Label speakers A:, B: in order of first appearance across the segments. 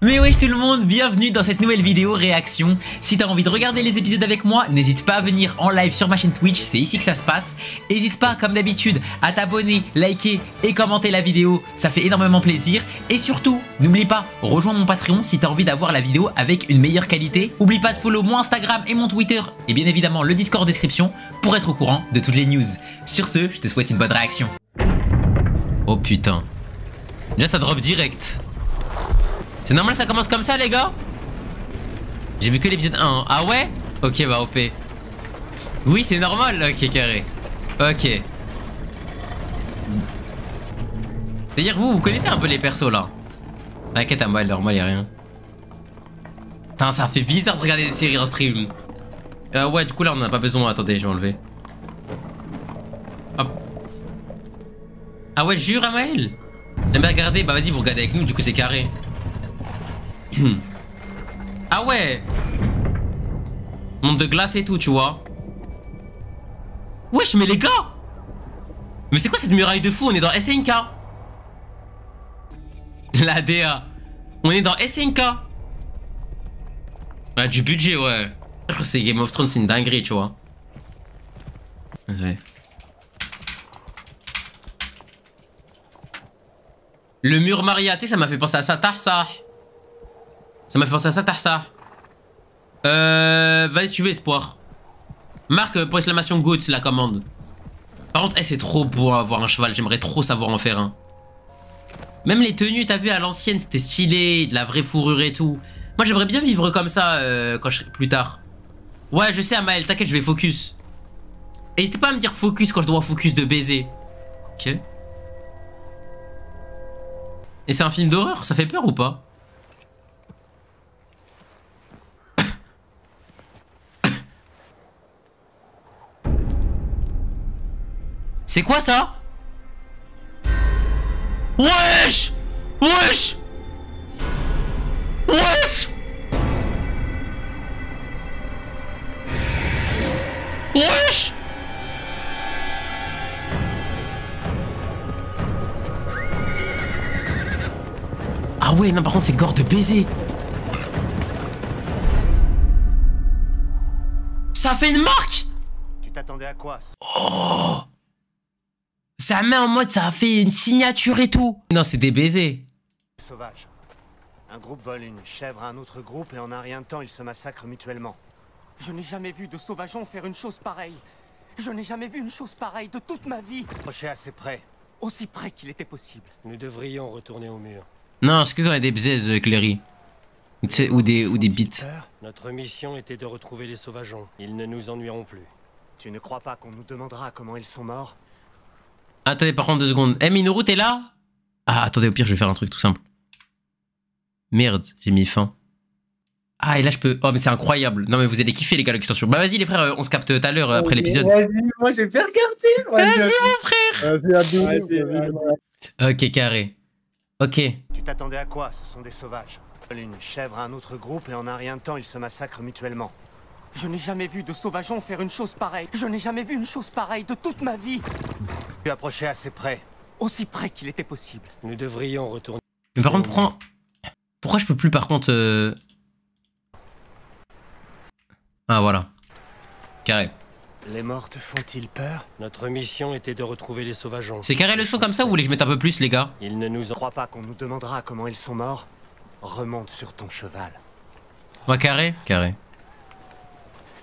A: Mais wesh tout le monde, bienvenue dans cette nouvelle vidéo réaction. Si t'as envie de regarder les épisodes avec moi, n'hésite pas à venir en live sur ma chaîne Twitch, c'est ici que ça se passe. N'hésite pas comme d'habitude à t'abonner, liker et commenter la vidéo, ça fait énormément plaisir. Et surtout, n'oublie pas, rejoins mon Patreon si t'as envie d'avoir la vidéo avec une meilleure qualité. Oublie pas de follow mon Instagram et mon Twitter et bien évidemment le Discord en description pour être au courant de toutes les news. Sur ce, je te souhaite une bonne réaction. Oh putain. Déjà ça drop direct. C'est normal ça commence comme ça les gars? J'ai vu que l'épisode 1 hein. Ah ouais? Ok bah OP. Oui c'est normal. Ok carré. Ok. C'est-à-dire vous connaissez un peu les persos là? T'inquiète à moi, normal y'a rien. Putain ça fait bizarre de regarder des séries en stream. Ouais du coup là on en a pas besoin. Attendez je vais enlever. Hop. Ah ouais jure Amael. J'aime bien regarder. Bah vas-y vous regardez avec nous du coup c'est carré. Ah ouais. Monde de glace et tout tu vois. Wesh mais les gars. Mais c'est quoi cette muraille de fou? On est dans SNK. La DA. On est dans SNK. Ah du budget ouais. Je crois que c'est Game of Thrones, c'est une dinguerie tu vois. Désolé. Le mur Maria, tu sais ça m'a fait penser à ça, Tarsa. Ça m'a fait penser à ça, Tarsa. Vas-y si tu veux espoir. Marque pour exclamation Goat la commande. Par contre, c'est trop beau à avoir un cheval. J'aimerais trop savoir en faire un. Même les tenues, t'as vu à l'ancienne, c'était stylé, de la vraie fourrure et tout. Moi j'aimerais bien vivre comme ça quand je serai plus tard. Ouais je sais Amael, t'inquiète je vais focus. N'hésitez pas à me dire focus quand je dois focus de baiser. Ok. Et c'est un film d'horreur, ça fait peur ou pas? C'est quoi ça? Wesh! Wesh! Wesh! Wesh! Ah ouais, non par contre c'est gore de baiser. Ça fait une marque.
B: Tu t'attendais à quoi?
A: Oh! Ça met en mode, ça a fait une signature et tout. Non, c'est des baisers.
B: Sauvage. Un groupe vole une chèvre à un autre groupe et en un rien de temps, ils se massacrent mutuellement.
C: Je n'ai jamais vu de sauvageon faire une chose pareille. Je n'ai jamais vu une chose pareille de toute ma vie.
B: Approchez assez près.
C: Aussi près qu'il était possible.
D: Nous devrions retourner au mur.
A: Non, c'est que quand il y a des bzaises, Cléry. Ou des bites.
D: Notre mission était de retrouver les sauvageons. Ils ne nous ennuieront plus.
B: Tu ne crois pas qu'on nous demandera comment ils sont morts?
A: Attendez, par contre, 2 secondes. Eh, Minoru, t'es là? Ah, attendez, au pire, je vais faire un truc tout simple. Merde, j'ai mis fin. Ah, et là, je peux... Oh, mais c'est incroyable. Non, mais vous allez kiffer, les gars, l'extension. Bah, vas-y, les frères, on se capte tout à l'heure, après l'épisode.
E: Vas-y, moi, je vais faire regarder.
A: Vas-y, mon frère.
E: Vas-y,
A: Ok, carré. Ok.
B: Tu t'attendais à quoi? Ce sont des sauvages. Ils volent une chèvre à un autre groupe et en un rien de temps, ils se massacrent mutuellement.
C: Je n'ai jamais vu de sauvageon faire une chose pareille. Je n'ai jamais vu une chose pareille de toute ma vie.
B: Tu approchais assez près.
C: Aussi près qu'il était possible.
D: Nous devrions retourner.
A: Mais par contre, pourquoi je peux plus, par contre... Ah, voilà. Carré.
B: Les morts te font-ils peur?
D: Notre mission était de retrouver les sauvageons.
A: C'est carré le son comme ça ou vous voulez que je mette un peu plus, les gars?
D: Ils ne nous
B: Tu
D: en...
B: crois pas qu'on nous demandera comment ils sont morts? Remonte sur ton cheval.
A: Ouais, carré? Carré.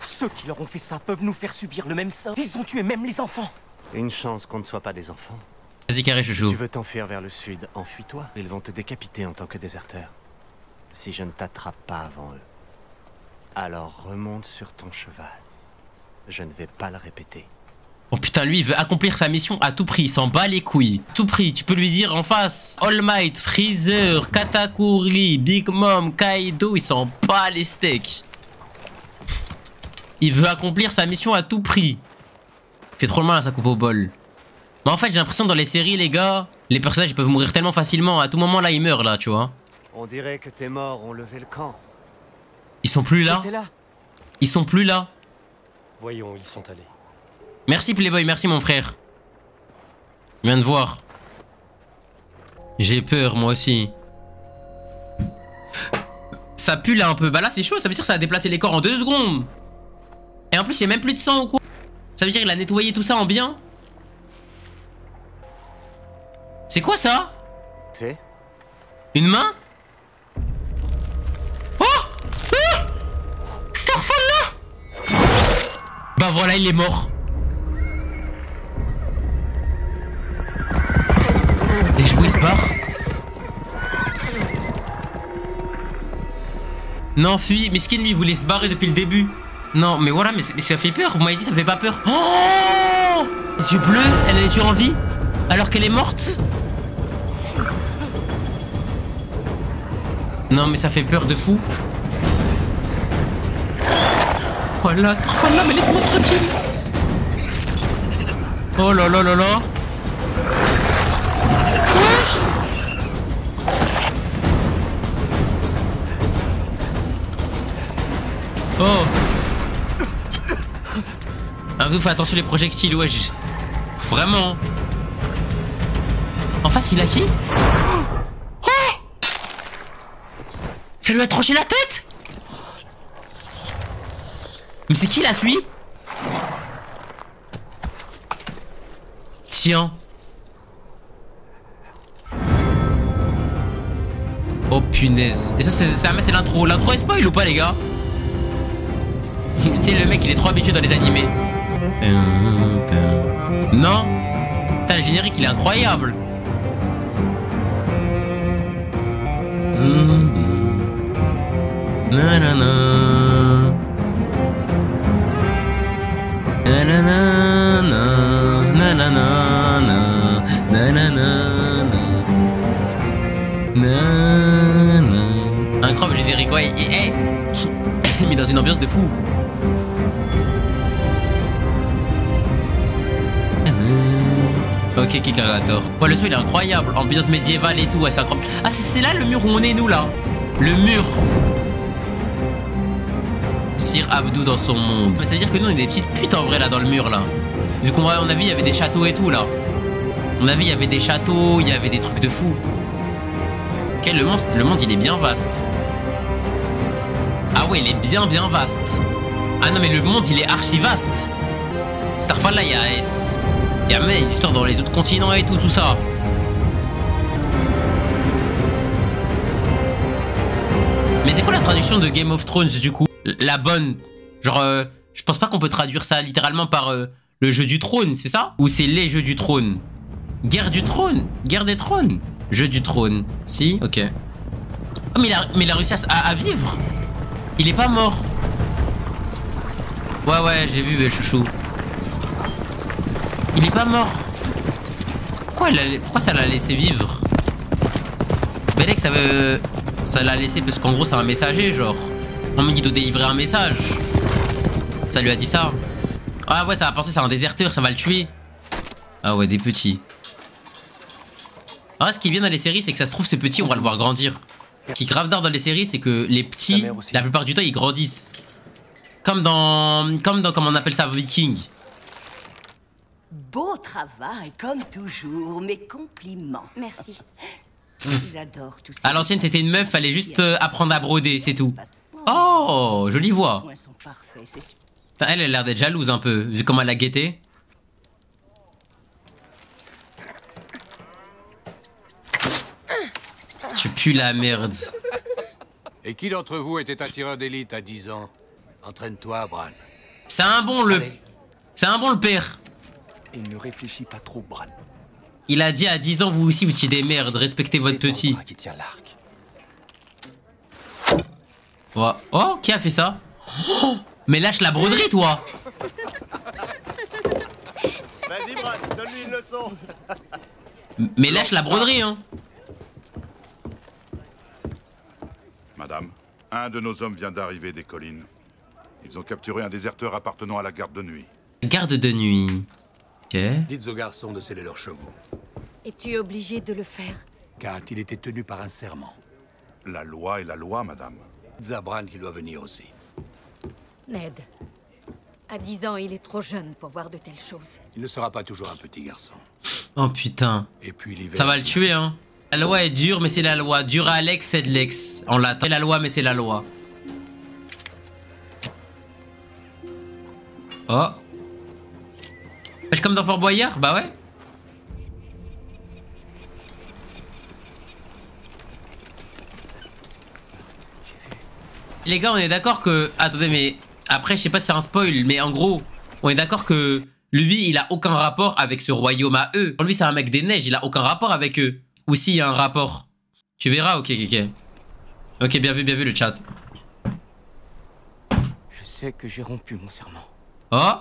C: Ceux qui leur ont fait ça peuvent nous faire subir le même sort. Ils ont tué même les enfants.
B: Une chance qu'on ne soit pas des enfants.
A: Vas-y, carré, chouchou.
B: Tu veux t'enfuir vers le sud, enfuis-toi. Ils vont te décapiter en tant que déserteur. Si je ne t'attrape pas avant eux. Alors remonte sur ton cheval. Je ne vais pas le répéter.
A: Oh putain, lui, il veut accomplir sa mission à tout prix. Il s'en bat les couilles. Tout prix, tu peux lui dire en face. All Might, Freezer, Katakuri, Big Mom, Kaido, il s'en bat les steaks. Il veut accomplir sa mission à tout prix. Il fait trop mal à sa coupe au bol. Mais en fait, j'ai l'impression dans les séries, les gars, les personnages ils peuvent mourir tellement facilement. À tout moment, là, ils meurent, là, tu vois.
B: On dirait que tes morts ont levé le camp.
A: Ils sont plus là.
C: Là.
A: Ils sont plus là.
D: Voyons, ils sont allés.
A: Merci Playboy, merci mon frère. Je viens de voir. J'ai peur, moi aussi. Ça pue là un peu. Bah là c'est chaud, ça veut dire que ça a déplacé les corps en 2 secondes. Et en plus il y a même plus de sang ou quoi. Ça veut dire qu'il a nettoyé tout ça en bien. C'est quoi ça?
B: C'est
A: Une main? Oh, oh, Starfall là. Bah voilà, il est mort. Les chevaux ils se barrent. Non, fuis. Mais Skin lui voulait se barrer depuis le début. Non, mais voilà, mais ça fait peur. Vous m'avez dit ça me fait pas peur. Oh, les yeux bleus, elle a les yeux en vie alors qu'elle est morte. Non mais ça fait peur de fou. Voilà, Starfall là, mais laisse-moi tranquille. Oh là là là là. Oh. Ah, vous faites attention les projectiles, ouais. Vraiment. En face, il a qui? Ça lui a tranché la tête. Mais c'est qui là, celui? Tiens. Oh punaise. Et ça c'est l'intro. L'intro est spoil ou pas les gars? Tu sais le mec il est trop habitué dans les animés. Non. Putain le générique il est incroyable. Nanana. Nanana. Nanana. Nanana. Nanana. Incroyable générique, ouais. Il met dans une ambiance de fou. Ok, Cargator. Ouais, le son il est incroyable. Ambiance médiévale et tout, ouais, c'est incroyable. Ah, c'est là le mur où on est, nous, là. Le mur. Sir Abdou dans son monde. Mais ça veut dire que nous, on est des petites putes en vrai, là, dans le mur, là. Vu qu'on a vu, il y avait des châteaux et tout, là. On a vu, il y avait des châteaux, il y avait des trucs de fou. Ok, le monde, il est bien vaste. Ah ouais, il est bien vaste. Ah non, mais le monde, il est archi vaste. Starfall, là, il y a même des histoires dans les autres continents et tout ça. Mais c'est quoi la traduction de Game of Thrones, du coup? La bonne. Genre, je pense pas qu'on peut traduire ça littéralement par le jeu du trône, c'est ça? Ou c'est les jeux du trône? Guerre du trône? Guerre des trônes? Jeu du trône. Si? Ok. Oh, mais il a réussi à vivre. Il est pas mort. Ouais, j'ai vu, chouchou. Il est pas mort. Pourquoi ça l'a laissé vivre? Belek, ça l'a laissé parce qu'en gros, c'est un messager, genre. On me dit de délivrer un message. Ça lui a dit ça. Ah ouais, ça va penser c'est un déserteur, ça va le tuer. Ah ouais, des petits. Alors, ce qui est bien dans les séries, c'est que ça se trouve, ce petit, on va le voir grandir. Ce qui est grave d'art dans les séries, c'est que les petits, la plupart du temps, ils grandissent. Comme dans comment on appelle ça, Viking.
F: Beau travail, comme toujours. Mes compliments.
G: Merci.
F: J'adore tout ça.
A: À l'ancienne, t'étais une meuf, fallait juste apprendre à broder, c'est tout. Oh, jolie voix. Elle a l'air d'être jalouse un peu, vu comment elle a guetté. Tu pues la merde.
H: Et qui d'entre vous était un tireur d'élite à 10 ans? Entraîne-toi, Bran.
A: C'est un bon le père.
C: Et ne réfléchis pas trop, Bran.
A: Il a dit à 10 ans, vous aussi, vous étiez des merdes, respectez votre petit.
C: Qui tient l'arc.
A: Oh, qui a fait ça? Oh, mais lâche la broderie, toi.
B: Vas-y, Bran, donne-lui une leçon.
A: Mais lâche la broderie, hein.
I: Madame, un de nos hommes vient d'arriver des collines. Ils ont capturé un déserteur appartenant à la garde de nuit.
A: Garde de nuit. Ok.
H: Dites aux garçons de sceller leurs chevaux.
G: Es-tu obligé de le faire?
H: Car il était tenu par un serment.
I: La loi est la loi, madame.
H: Dites à Bran qu'il doit venir aussi.
G: Ned, à 10 ans, il est trop jeune pour voir de telles choses.
H: Il ne sera pas toujours un petit garçon.
A: Oh putain.
H: Et puis l'hiver...
A: Ça va le tuer, hein. La loi est dure, mais c'est la loi. Dure à Lex, c'est de Lex. En latin, c'est la loi, mais c'est la loi. Oh. Wesh, comme dans Fort Boyard? Bah ouais. Les gars, on est d'accord que... Attendez, mais... Après, je sais pas si c'est un spoil, mais en gros, on est d'accord que lui, il a aucun rapport avec ce royaume à eux. Pour lui, c'est un mec des neiges, il a aucun rapport avec eux. Ou s'il y a un rapport. Tu verras, ok. Ok, bien vu le chat.
C: Je sais que j'ai rompu mon serment.
A: Oh.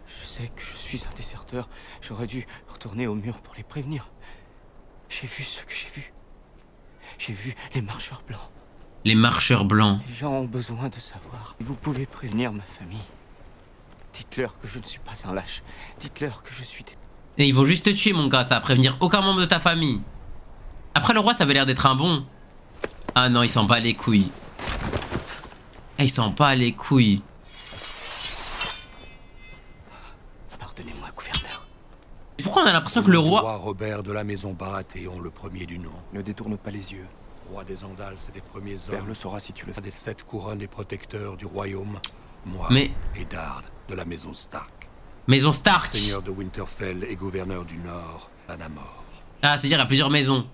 C: Je sais que je suis un déserteur. J'aurais dû retourner au mur pour les prévenir. J'ai vu ce que j'ai vu. J'ai vu les marcheurs blancs.
A: Les marcheurs blancs.
C: Les gens ont besoin de savoir. Vous pouvez prévenir ma famille. Dites-leur que je ne suis pas un lâche. Dites-leur que je suis...
A: Et ils vont juste te tuer, mon gars, ça va prévenir aucun membre de ta famille. Après, le roi, ça avait l'air d'être un bon. Ah non, il s'en bat les couilles. Ah, il s'en bat les couilles.
C: Pardonnez-moi, gouverneur.
A: Et pourquoi on a l'impression que le roi...
H: Robert de la maison Baratheon, le premier du nom.
J: Ne détourne pas les yeux.
H: Roi des Andals, c'est des premiers hommes.
J: Père le saura si tu le fais.
H: Des 7 couronnes et protecteurs du royaume. Moi
A: Mais...
H: et Dard de la maison Stark.
A: Maison Stark.
H: Seigneur de Winterfell et gouverneur du Nord, à la mort.
A: Ah, c'est-à-dire il y a plusieurs maisons.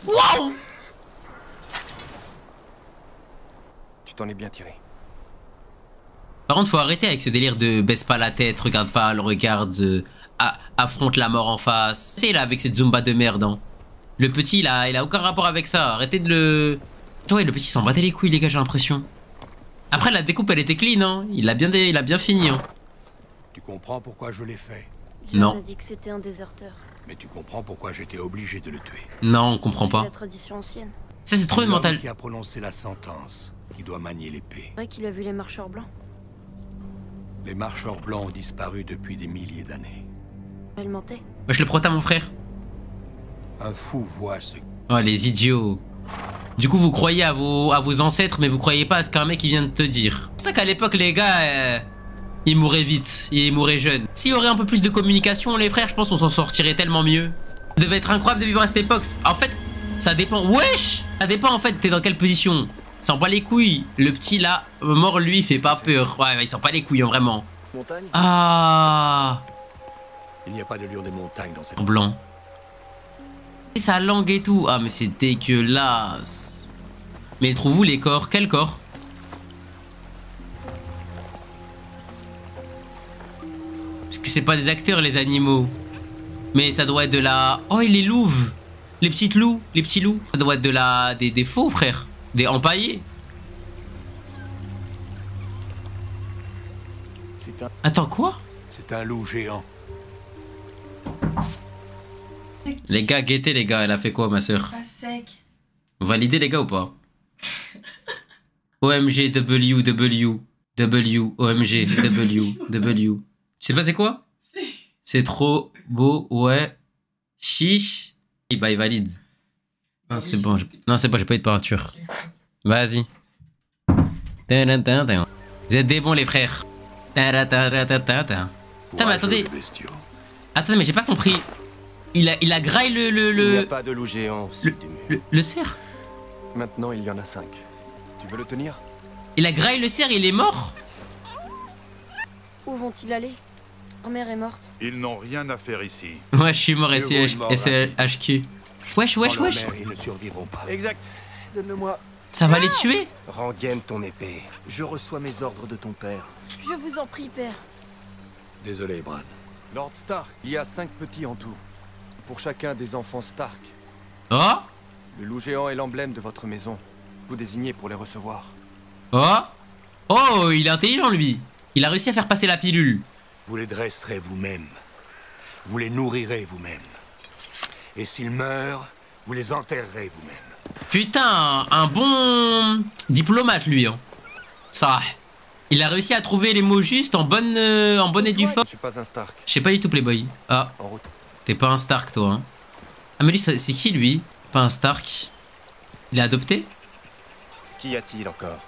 A: Waouh!
J: Tu t'en es bien tiré.
A: Par contre, faut arrêter avec ce délire de baisse pas la tête, regarde pas, le regarde, affronte la mort en face. Arrêtez là avec cette Zumba de merde. Hein. Le petit, il a aucun rapport avec ça. Arrêtez de le... Ouais, le petit s'en battait les couilles, les gars, j'ai l'impression. Après, la découpe, elle était clean, hein. Il a bien fini, hein.
H: Tu comprends pourquoi je l'ai fait?
A: Non.
K: On a dit que c'était un déserteur.
H: Mais tu comprends pourquoi j'étais obligé de le tuer?
A: Non, on comprend
K: C'est
A: pas.
K: la tradition ancienne.
A: Ça, c'est trop une mentale.
H: Qui a prononcé la sentence, qui doit manier l'épée.
K: C'est vrai qu'il a vu les marcheurs blancs.
H: Les marcheurs blancs ont disparu depuis des milliers d'années.
K: Elle mentait.
A: Moi, je le protège, mon frère.
H: Un fou voit ce...
A: Oh, les idiots. Du coup, vous croyez à vos ancêtres, mais vous croyez pas à ce qu'un mec il vient de te dire. C'est ça qu'à l'époque, les gars, ils mouraient vite, ils mouraient jeunes. S'il y aurait un peu plus de communication, les frères, je pense qu'on s'en sortirait tellement mieux. Ça devait être incroyable de vivre à cette époque. En fait, ça dépend. Wesh! Ça dépend, en fait, t'es dans quelle position. S'en bat les couilles. Le petit, là, mort, lui, il fait pas peur. Ouais, il s'en bat les couilles, hein, vraiment.
J: Montagne.
A: Ah!
H: Il n'y a pas de lure des montagnes dans cette...
A: Blanc. Et sa langue et tout. Ah, mais c'est dégueulasse. Mais trouvez-vous les corps? Quel corps? Parce que c'est pas des acteurs, les animaux. Mais ça doit être de la... Oh, et les louves. Les petites loups. Les petits loups. Ça doit être de la... Des faux, frère. Des empaillés. Attends, quoi?
H: C'est un loup géant.
A: Les gars, guettez les gars, elle a fait quoi ma soeur?
L: Pas sec.
A: Validez les gars ou pas? OMG W. OMG W. Tu sais pas c'est quoi? C'est trop beau, ouais. Chiche. Et bah il valide. Non c'est bon, non c'est bon, j'ai pas eu de peinture. Vas-y. Vous êtes des bons les frères. Putain mais attendez. Attendez mais j'ai pas compris. Il a graille
B: Il n'y a pas de loup géant au sud du mur.
A: le cerf.
J: Maintenant, il y en a 5. Tu veux le tenir?
A: Il a graille le cerf, il est mort?
K: Où vont-ils aller? Leur mère est morte.
I: Ils n'ont rien à faire ici.
A: Ouais, je suis mort SHQ. Wesh.
H: Ils ne survivront pas.
J: Exact. Donne-le-moi.
A: Ça va les tuer?
B: Rengaine ton épée.
J: Je reçois mes ordres de ton père.
K: Je vous en prie, père.
H: Désolé, Bran.
J: Lord Stark, il y a 5 petits en tout. Pour chacun des enfants Stark.
A: Oh?
J: Le loup géant est l'emblème de votre maison. Vous désignez pour les recevoir.
A: Oh, il est intelligent lui. Il a réussi à faire passer la pilule.
H: Vous les dresserez vous-même. Vous les nourrirez vous-même. Et s'ils meurent, vous les enterrerez vous-même.
A: Putain, un bon diplomate lui. Hein. Ça. Il a réussi à trouver les mots justes en bonne et due forme.
J: Je suis pas un Stark.
A: Je sais pas du tout Playboy. Ah.
J: En route.
A: T'es pas un Stark toi. Hein. Ah mais lui c'est qui lui? Pas un Stark. Il est adopté?
B: Qu'y a-t-il encore?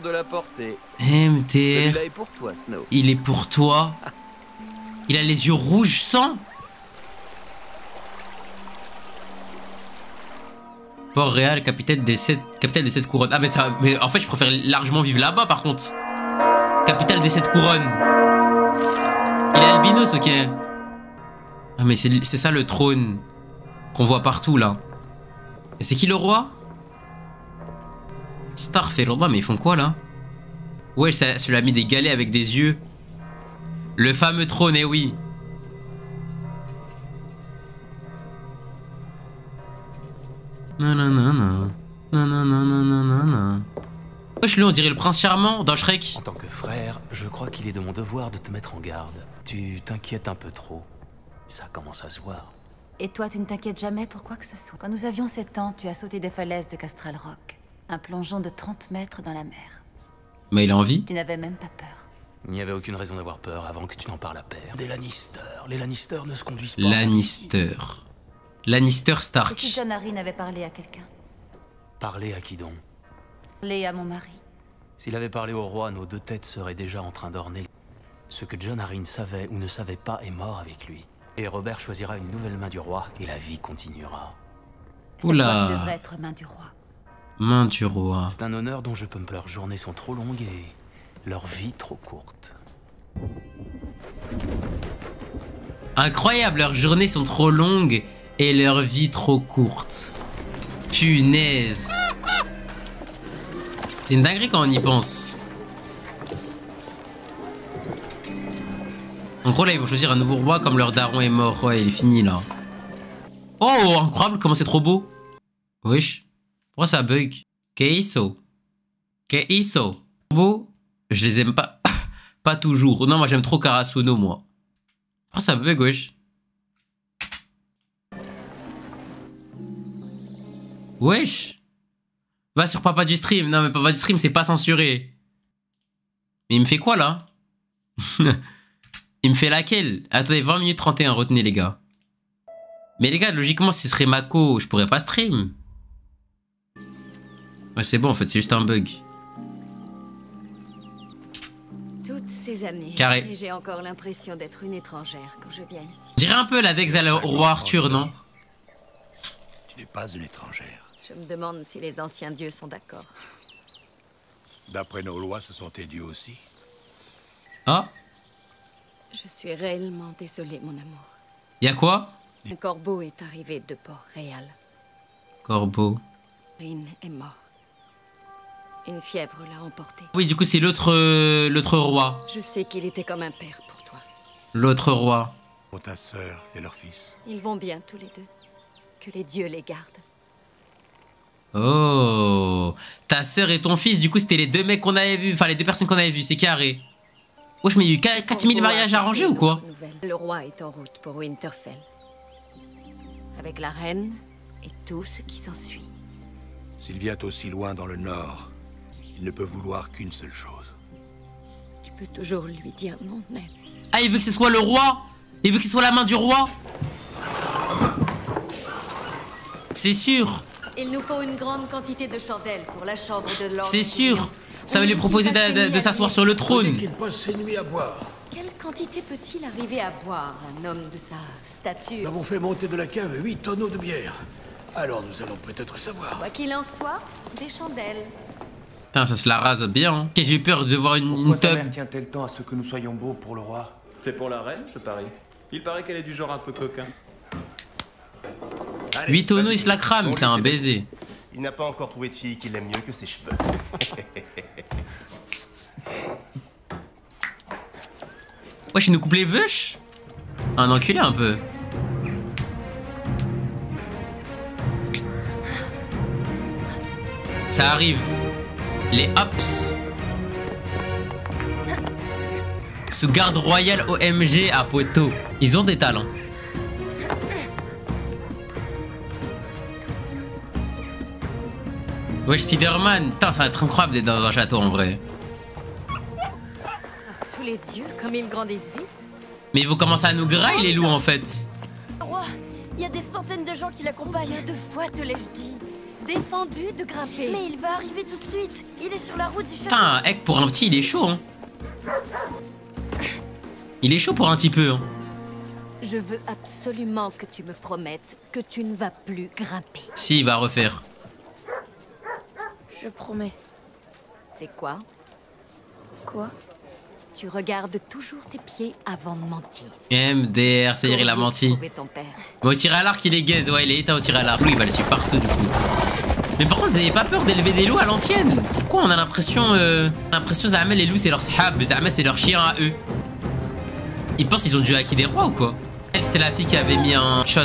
C: De la portée.
A: MTR.
C: Pour toi, Snow.
A: Il est pour toi. Il a les yeux rouges sang. Port-Réal, capitale des 7 couronnes. Ah mais en fait je préfère largement vivre là-bas par contre. Capitale des 7 couronnes. Il est albinos, ok. Ah mais c'est ça le trône qu'on voit partout là. Et c'est qui le roi? Starfellah, mais ils font quoi là? Ouais, ça lui a mis des galets avec des yeux. Le fameux trône, eh oui. Nanana. Nanana. Wesh, lui on dirait le prince charmant dans Shrek.
B: En tant que frère, je crois qu'il est de mon devoir de te mettre en garde. Tu t'inquiètes un peu trop. Ça commence à se voir.
L: Et toi, tu ne t'inquiètes jamais pour quoi que ce soit. Quand nous avions 7 ans, tu as sauté des falaises de Castral Rock. Un plongeon de 30 mètres dans la mer.
A: Mais il a envie.
L: Tu n'avais même pas peur.
B: Il n'y avait aucune raison d'avoir peur avant que tu n'en parles à père. Des Lannister. Les Lannister ne se conduisent pas.
A: Lannister. Lannister Stark.
L: Et si Jon Arryn avait parlé à quelqu'un?
B: Parler à qui donc?
L: Parler à mon mari.
B: S'il avait parlé au roi, nos 2 têtes seraient déjà en train d'orner. Ce que Jon Arryn savait ou ne savait pas est mort avec lui. Et Robert choisira une nouvelle main du roi et la vie continuera.
A: Oula.
L: Cette devrait être main du roi.
A: Main du roi.
B: C'est un honneur dont je peux me plaire. Leurs journées sont trop longues et leur vie trop courte.
A: Incroyable, leurs journées sont trop longues et leur vie trop courte. Punaise. C'est une dinguerie quand on y pense. En gros là ils vont choisir un nouveau roi comme leur daron est mort. Ouais il est fini là. Oh incroyable comment c'est trop beau. Wesh. Pourquoi ça bug? Keiso. Beau. Je les aime pas. Pas toujours. Non moi j'aime trop Karasuno moi. Pourquoi ça bug wesh? Wesh. Va sur papa du stream. Non mais papa du stream c'est pas censuré. Mais il me fait quoi là? Il me fait laquelle? Attendez, 20 minutes 31, retenez les gars. Mais les gars, logiquement, si ce serait Mako, je pourrais pas stream. Ouais, c'est bon, en fait, c'est juste un bug.
G: Toutes ces années,
A: Carré.
G: et j'ai encore l'impression d'être une étrangère quand je viens ici.
A: Je dirais un peu la Dex au roi Arthur, non?
H: Tu n'es pas une étrangère.
G: Je me demande si les anciens dieux sont d'accord.
H: D'après nos lois, ce sont tes dieux aussi.
A: Ah?
G: Je suis réellement désolée, mon amour.
A: Y'a quoi?
G: Un corbeau est arrivé de Port-Réal.
A: Corbeau.
G: Rin est mort. Une fièvre l'a emporté.
A: Oui, du coup, c'est l'autre roi.
G: Je sais qu'il était comme un père pour toi.
A: L'autre roi.
H: Pour ta sœur et leur fils.
G: Ils vont bien tous les deux. Que les dieux les gardent.
A: Oh. Ta sœur et ton fils, du coup, c'était les 2 mecs qu'on avait vus. Enfin, les 2 personnes qu'on avait vues, c'est carré. Wesh, mais il y a eu 4000 mariages arrangés ou quoi?
G: Le roi est en route pour Winterfell. Avec la reine et tout ce qui s'ensuit.
H: S'il vient aussi loin dans le nord, il ne peut vouloir qu'une seule chose.
G: Tu peux toujours lui dire non, Ned.
A: Ah, il veut que ce soit le roi? Il veut que ce soit la main du roi? C'est sûr.
G: Il nous faut une grande quantité de chandelles pour la chambre de l'ordre.
A: C'est sûr. Ça va lui proposer de s'asseoir sur le trône.
H: Qu'il passe ses nuits à boire.
G: Quelle quantité peut-il arriver à boire, un homme de sa stature?
H: Nous avons fait monter de la cave 8 tonneaux de bière. Alors nous allons peut-être savoir.
G: Quoi qu'il en soit, des chandelles.
A: Putain, ça se la rase bien. Hein. J'ai eu peur de voir une
M: Ta
A: tub.
M: mère tient-elle tant à ce que nous soyons beaux pour le roi?
N: C'est pour la reine, je parie. Il paraît qu'elle est du genre un peu coquin.
A: 8 tonneaux, il se la crame, c'est un baiser.
O: Il n'a pas encore trouvé de fille qui l'aime mieux que ses cheveux.
A: Wesh, il nous coupe les veuches. Un enculé un peu. Ça arrive. Les hops. Sous garde royale OMG à Poto. Ils ont des talents. Wesh, Spider-Man. Putain, ça va être incroyable d'être dans un château en vrai.
G: Par tous les dieux, comme ils grandissent vite.
A: Mais ils vont commencer à nous grailler les loups en fait.
K: Roi, il y a des centaines de gens qui l'accompagnent.
G: Combien de fois te l'ai-je dit? Défendu de grimper.
K: Mais il va arriver tout de suite. Il est sur la route du château.
A: Putain, Ek pour un petit, il est chaud. Hein. Il est chaud pour un petit peu. Hein.
G: Je veux absolument que tu me promettes que tu ne vas plus grimper.
A: Si, il va refaire.
K: Je promets.
G: C'est quoi?
K: Quoi?
G: Tu regardes toujours tes pieds avant de mentir.
A: MDR, c'est-à-dire il a menti.
G: Ton père.
A: Mais au tir à l'arc, il est gaze. Ouais, il est éteint au tir à l'arc. Lui, il va le suivre partout, du coup. Mais par contre, vous avez pas peur d'élever des loups à l'ancienne? Pourquoi on a l'impression... Zahma, les loups, c'est leur sahab. Zahma, c'est leur chien à eux. Ils pensent qu'ils ont dû hacker des rois ou quoi? Elle, c'était la fille qui avait mis un shot.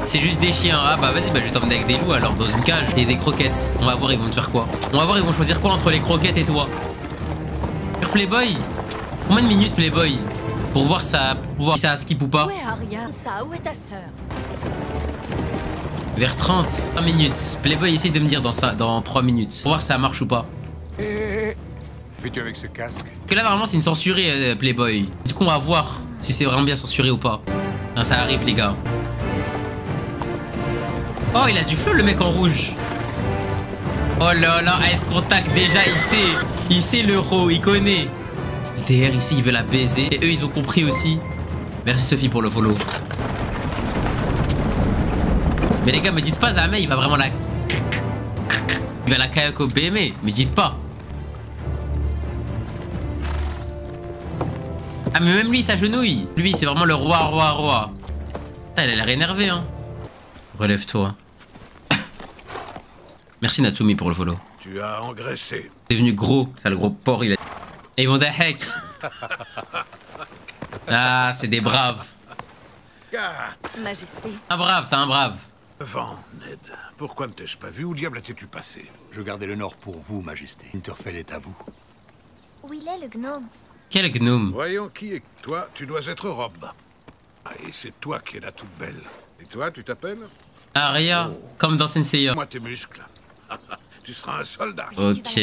A: C'est juste des chiens. Ah bah vas-y, bah je vais t'emmener avec des loups alors dans une cage. Et des croquettes. On va voir, ils vont te faire quoi? On va voir, ils vont choisir quoi entre les croquettes et toi? Sur Playboy? Combien de minutes Playboy? Pour voir ça, si ça skip ou pas?
G: Où est Arya? Ça, où est ta sœur?
A: Vers 30 minutes. Playboy essaye de me dire dans 3 minutes. Pour voir si ça marche ou pas.
H: Fais-tu avec ce casque?
A: Parce que là normalement c'est une censurée Playboy. Du coup on va voir si c'est vraiment bien censuré ou pas. Non, ça arrive les gars. Oh il a du flow le mec en rouge. Oh là là, Ice Contact déjà il sait l'euro, il connaît. DR ici il veut la baiser. Et eux ils ont compris aussi. Merci Sophie pour le follow. Mais les gars me dites pas Zahma il va vraiment la... Il va la kayak au BME. Mais dites pas. Ah mais même lui il s'agenouille. Lui c'est vraiment le roi. Putain, il a l'air énervé hein. Relève-toi. Merci Natsumi pour le follow.
I: Tu as engraissé.
A: C'est devenu gros, ça le gros porc il a... Et ils vont d'ahek. Ah c'est des braves.
G: Majesté.
A: Un brave, c'est un brave.
I: Vent, Ned. Pourquoi ne t'ai-je pas vu? Où diable étais-tu passé?
H: Je gardais le nord pour vous, Majesté. Winterfell est à vous.
K: Où il est le gnome?
A: Quel gnome?
I: Voyons qui est toi. Tu dois être Rob. Ah, et c'est toi qui es la toute belle. Et toi, tu t'appelles?
A: Arya, comme dans Senseiya.
I: Moi tes muscles. Tu seras un soldat.
A: Ok.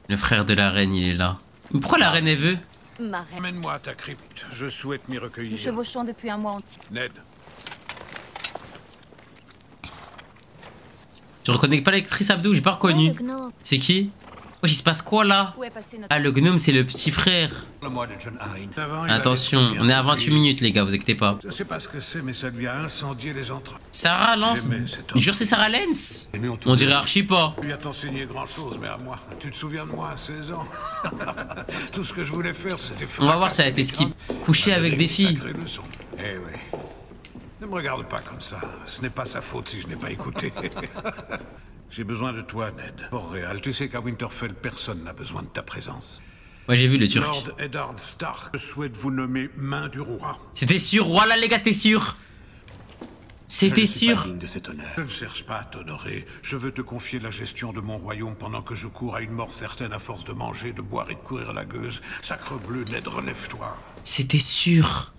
A: Le frère de la reine, il est là. Mais pourquoi la reine est veut?
I: Amène-moi à ta crypte. Je souhaite m'y
L: Nous
I: recueillir.
L: chevauchons depuis un mois entier.
I: Ned.
A: Tu reconnais pas l'actrice Abdou? J'ai pas reconnu. C'est qui? Oh, il se passe quoi là? Ah, le gnome, c'est le petit frère. Attention, on est à 28 minutes, les gars, vous inquiétez pas.
I: Je sais pas ce que c'est, mais ça lui a incendié les entrailles.
A: Sarah Lance? Je jure, c'est Sarah Lance? On dirait archi pas.
I: Tu lui as enseigné grand-chose, mais à moi. Tu te souviens de moi à 16 ans? Tout ce que je voulais faire, c'était...
A: On va voir si ça a été skip. Coucher avec des filles.
I: Eh oui. Ne me regarde pas comme ça. Ce n'est pas sa faute si je n'ai pas écouté. J'ai besoin de toi, Ned. Port-Réal, tu sais qu'à Winterfell, personne n'a besoin de ta présence.
A: Ouais, j'ai vu le turc.
I: Lord Eddard Stark, je souhaite vous nommer main du roi.
A: C'était sûr, voilà les gars, c'était sûr. C'était sûr.
I: Je ne cherche pas à t'honorer. Je veux te confier la gestion de mon royaume pendant que je cours à une mort certaine à force de manger, de boire et de courir la gueuse. Sacrebleu, Ned, relève-toi.
A: C'était sûr.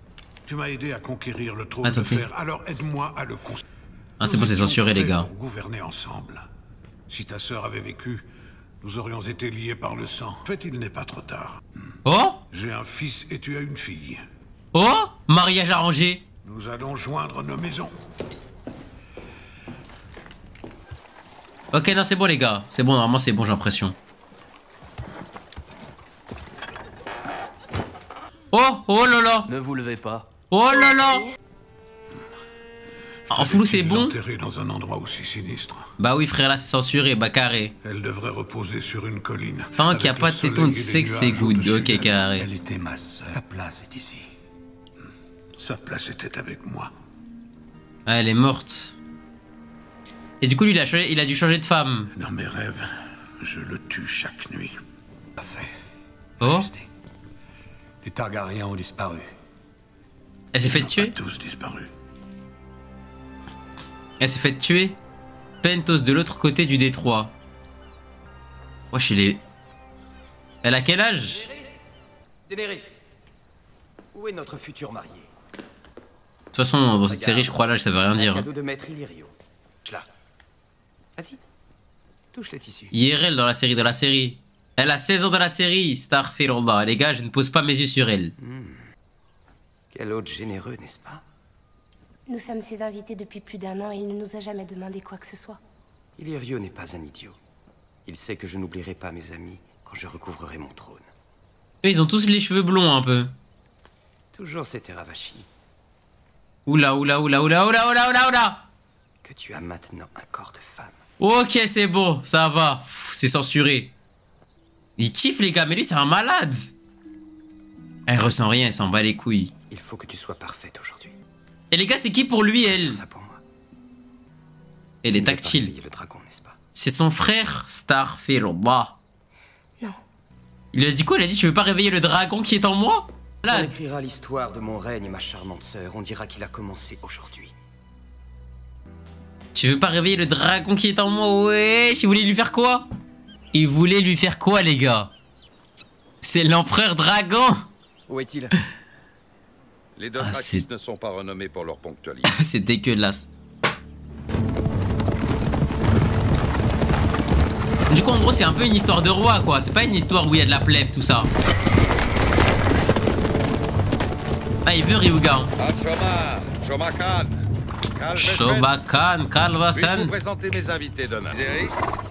I: Tu m'as aidé à conquérir le trône de fer, alors aide-moi à le construire.
A: Ah, c'est bon, c'est censuré, les gars.
I: Gouverner ensemble. Si ta sœur avait vécu, nous aurions été liés par le sang. En fait, il n'est pas trop tard.
A: Oh?
I: J'ai un fils et tu as une fille.
A: Oh? Mariage arrangé.
I: Nous allons joindre nos maisons.
A: Ok, non, c'est bon, les gars. C'est bon, normalement, c'est bon, j'ai l'impression. Oh, oh là là.
O: Ne vous levez pas.
A: Oh là là. En flou, c'est bon.
I: Enterrée dans un endroit aussi sinistre.
A: Bah oui, frère, là, c'est censuré, bah carré.
I: Elle devrait reposer sur une colline.
A: Tant qu'il n'y a pas de téton, tu sais que c'est good. Ok, carré.
I: Elle était ma sœur. Sa place est ici. Sa place était avec moi.
A: Ah, elle est morte. Et du coup, lui, il a dû changer de femme.
I: Dans mes rêves, je le tue chaque nuit.
H: Parfait.
A: Oh.
H: Majesté. Les Targaryens ont disparu.
A: Elle s'est fait tuer?
I: Tous disparus.
A: Elle s'est fait tuer. Pentos de l'autre côté du détroit. Wesh, elle a quel âge?
O: Daenerys, où est notre futur marié?
A: De toute façon, dans cette série, je crois l'âge, ça veut rien dire.
O: Cadeau de maître Illyrio. Là. Vas-y, touche les tissus.
A: IRL dans la série, Elle a 16 ans dans la série, Starfirullah. Les gars, je ne pose pas mes yeux sur elle.
O: Quel hôte généreux, n'est-ce pas?
K: Nous sommes ses invités depuis plus d'1 an et il ne nous a jamais demandé quoi que ce soit.
O: Illyrio n'est pas un idiot. Il sait que je n'oublierai pas mes amis quand je recouvrerai mon trône.
A: Eux, ils ont tous les cheveux blonds un peu.
O: Toujours ces Teravashi.
A: Oula, oula, oula, oula, oula, oula, oula, oula.
O: Que tu as maintenant un corps de femme.
A: Ok, c'est bon, ça va. C'est censuré. Il kiffe les gars, mais lui c'est un malade. Elle ressent rien, elle s'en bat les couilles.
O: Il faut que tu sois parfaite aujourd'hui.
A: Et les gars, c'est qui pour lui, elle?
O: Ça pour moi.
A: Elle est tactile. C'est son frère, Starfirullah.
K: Non.
A: Il a dit quoi? Il a dit tu veux pas réveiller le dragon qui est en moi?
O: On écrira l'histoire de mon règne, ma charmante sœur. On dira qu'il a commencé aujourd'hui.
A: Tu veux pas réveiller le dragon qui est en moi? Ouais, il voulait lui faire quoi? Il voulait lui faire quoi, les gars? C'est l'empereur dragon.
O: Où est-il?
P: Les Dothrakis ne sont pas renommés pour leur ponctualité.
A: C'est dégueulasse. Du coup, en gros, c'est un peu une histoire de roi, quoi. C'est pas une histoire où il y a de la plèbe, tout ça. Ah, il veut Ryuga. Shomakan, Kalvasan.
P: Puis-je vous présenter mes invités d'honneur.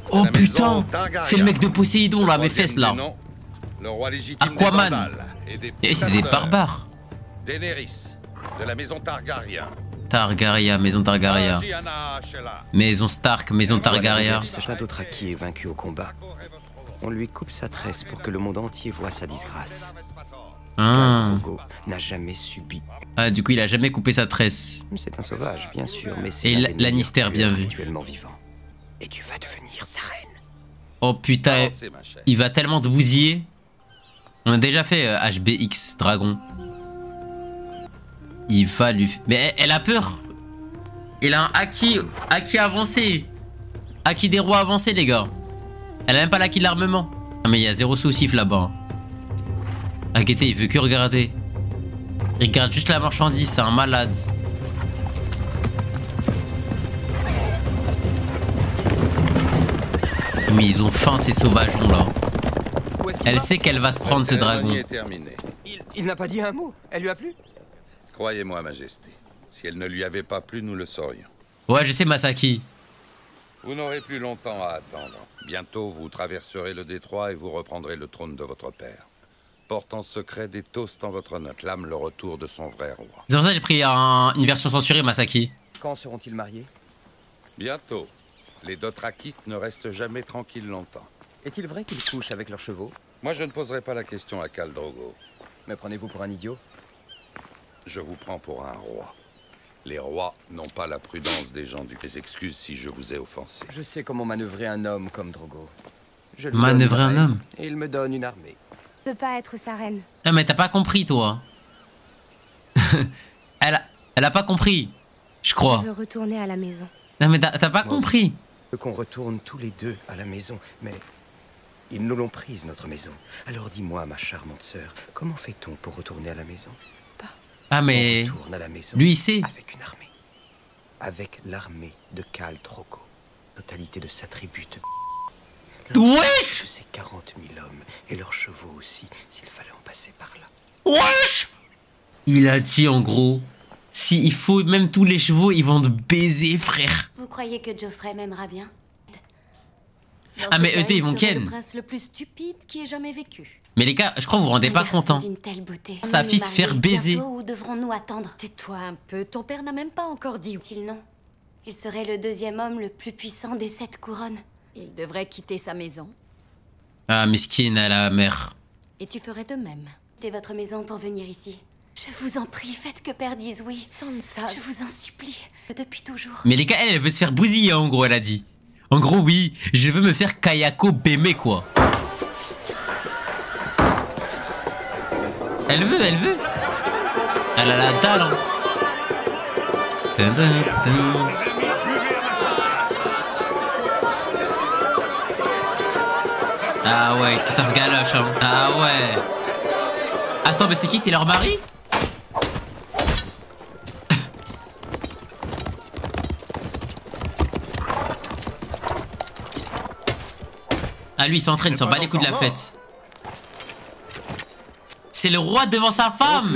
A: Oh putain, c'est le mec de Poséidon, là, mes fesses, là.
P: Le roi légitime
A: Aquaman.
P: des Andales et
A: c'est des barbares.
P: Daenerys, de la maison Targaryen.
A: Targaryen, maison Targaryen. Maison Stark, maison Targaryen.
O: Un Dothraki est vaincu au combat. On lui coupe sa tresse pour que le monde entier voie sa disgrâce. Drogo n'a jamais subi.
A: Ah, du coup, il a jamais coupé sa tresse.
O: C'est un sauvage, bien sûr, mais c'est
A: et Lannister, bien vu.
O: Actuellement vivant. Et tu vas devenir sa reine.
A: Oh putain, il va tellement te bousiller. On a déjà fait HBX Dragon. Il va lui... Mais elle a peur. Il a un Haki avancé. Haki des rois avancé, les gars. Elle a même pas l'Haki de l'armement. Ah, mais il y a zéro sous-sif là-bas. Agueté, il veut que regarder. Il regarde juste la marchandise, c'est un malade. Mais ils ont faim, ces sauvageons là. Elle sait qu'elle va se prendre ce dragon.
O: Il n'a pas dit un mot. Elle lui a plu?
P: Croyez-moi, Majesté. Si elle ne lui avait pas plu, nous le saurions.
A: Ouais, je sais, Masaki.
P: Vous n'aurez plus longtemps à attendre. Bientôt, vous traverserez le détroit et vous reprendrez le trône de votre père. Porte en secret des toasts en votre note. Clame le retour de son vrai roi.
A: C'est pour ça que j'ai pris une version censurée, Masaki.
O: Quand seront-ils mariés?
P: Bientôt. Les Dothrakites ne restent jamais tranquilles longtemps.
O: Est-il vrai qu'ils couchent avec leurs chevaux?
P: Moi, je ne poserai pas la question à Khal Drogo.
O: Me prenez-vous pour un idiot?
P: Je vous prends pour un roi. Les rois n'ont pas la prudence des gens du... Les excuses si je vous ai offensé.
O: Je sais comment manœuvrer un homme comme Drogo.
A: Manœuvrer un homme?
O: Et il me donne une armée.
K: Je peux pas être sa reine.
A: Ah, mais t'as pas compris, toi. elle a pas compris, je crois.
K: Je veux retourner à la maison.
A: Non, mais t'as pas compris.
O: Je veux qu'on retourne tous les deux à la maison, mais ils nous l'ont prise, notre maison. Alors dis-moi, ma charmante sœur, comment fait-on pour retourner à la maison?
A: Ah, mais
O: on retourne à la maison
A: lui, il sait.
O: Avec une armée. Avec l'armée de Khal Drogo. Totalité de sa tribu.
A: Ouais.
O: Je sais 40 000 hommes et leurs chevaux aussi, s'il fallait en passer par là.
A: Wesh! Il a dit en gros, s'il faut même tous les chevaux, ils vont te baiser, frère.
G: Vous croyez que Joffrey m'aimera bien?
A: Ah, mais eux, ils vont ken.
G: Le prince le plus stupide qui ait jamais vécu.
A: Mais les gars, je crois que vous vous rendez pas compte. Hein. Sa fille se faire baiser.
G: Où devrons-nous attendre? Tais-toi un peu, ton père n'a même pas encore dit. Il non. Il serait le deuxième homme le plus puissant des 7 couronnes.
L: Il devrait quitter sa maison.
A: Ah, mesquine à la mère.
G: Et tu ferais de même. Quittez votre maison pour venir ici. Je vous en prie, faites que père dise oui. Sans ça, je vous en supplie. Depuis toujours.
A: Mais les gars, elle veut se faire bousiller, en gros, elle a dit. En gros, oui, je veux me faire Kayako Beme, quoi. Elle veut. Elle a la dalle, hein. Ah ouais, que ça se galoche, hein. Ah ouais. Attends, mais c'est qui? C'est leur mari? Ah lui, il s'entraîne, il s'en bat les coups de la fête. C'est le roi devant sa femme.